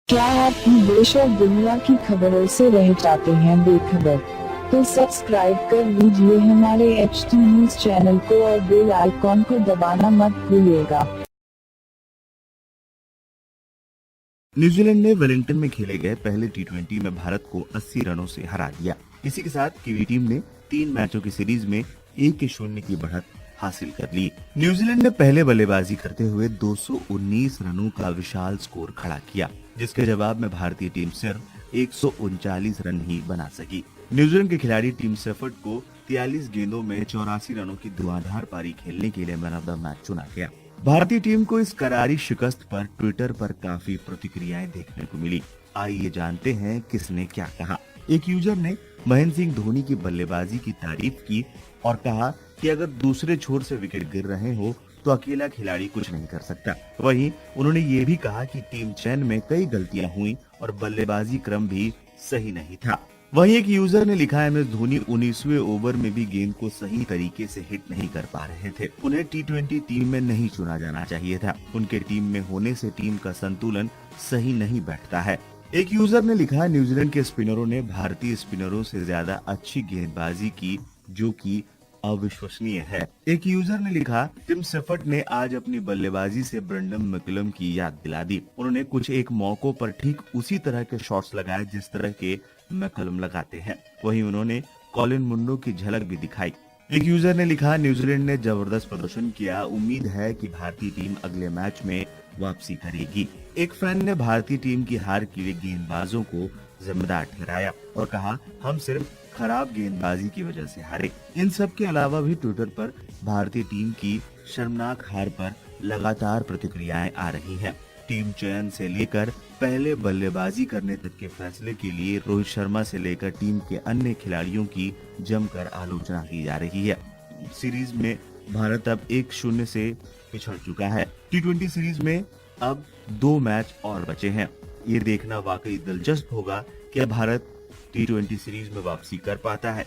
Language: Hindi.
क्या आप भी देश और दुनिया की खबरों से रह जाते हैं बेखबर? तो सब्सक्राइब कर लीजिए हमारे HT न्यूज चैनल को और बेल आइकॉन को दबाना मत भूलिएगा। न्यूजीलैंड ने वेलिंगटन में खेले गए पहले टी20 में भारत को 80 रनों से हरा दिया। इसी के साथ कीवी टीम ने 3 मैचों की सीरीज में 1-0 की बढ़त हासिल कर ली। न्यूजीलैंड ने पहले बल्लेबाजी करते हुए 219 रनों का विशाल स्कोर खड़ा किया, जिसके जवाब में भारतीय टीम सिर्फ 139 रन ही बना सकी। न्यूजीलैंड के खिलाड़ी टीम सेफर्ट को 43 गेंदों में 84 रनों की धुआंधार पारी खेलने के लिए मैन ऑफ द मैच चुना गया। भारतीय टीम को इस करारी शिकस्त पर ट्विटर पर काफी प्रतिक्रियाएं देखने को मिली। आइए जानते हैं किसने क्या कहा। एक यूजर ने महेंद्र सिंह धोनी की बल्लेबाजी की तारीफ की और कहा कि अगर दूसरे छोर से विकेट गिर रहे हो तो अकेला खिलाड़ी कुछ नहीं कर सकता। वहीं उन्होंने ये भी कहा कि टीम चयन में कई गलतियां हुई और बल्लेबाजी क्रम भी सही नहीं था। वहीं एक यूजर ने लिखा है, MS धोनी 19वें ओवर में भी गेंद को सही तरीके से हिट नहीं कर पा रहे थे। उन्हें टी20 टीम में नहीं चुना जाना चाहिए था। उनके टीम में होने से टीम का संतुलन सही नहीं बैठता है। एक यूजर ने लिखा, न्यूजीलैंड के स्पिनरों ने भारतीय स्पिनरों से ज्यादा अच्छी गेंदबाजी की, जो कि अविश्वसनीय है। एक यूजर ने लिखा, टिम सेफर्ट ने आज अपनी बल्लेबाजी से ब्रेंडन मैकलम की याद दिला दी। उन्होंने कुछ एक मौकों पर ठीक उसी तरह के शॉट्स लगाए जिस तरह के मैकलम लगाते हैं। वहीं उन्होंने कॉलिन मुंडो की झलक भी दिखाई। एक यूजर ने लिखा, न्यूजीलैंड ने जबरदस्त प्रदर्शन किया, उम्मीद है कि भारतीय टीम अगले मैच में वापसी करेगी। एक फैन ने भारतीय टीम की हार के लिए गेंदबाजों को जिम्मेदार ठहराया और कहा, हम सिर्फ खराब गेंदबाजी की वजह से हारे। इन सब के अलावा भी ट्विटर पर भारतीय टीम की शर्मनाक हार पर लगातार प्रतिक्रियाएं आ रही हैं। टीम चयन से लेकर पहले बल्लेबाजी करने तक के फैसले के लिए रोहित शर्मा से लेकर टीम के अन्य खिलाड़ियों की जमकर आलोचना की जा रही है। सीरीज में भारत अब 1-0 से पिछड़ चुका है। टी20 सीरीज में अब 2 मैच और बचे हैं। ये देखना वाकई दिलचस्प होगा कि भारत टी20 सीरीज में वापसी कर पाता है।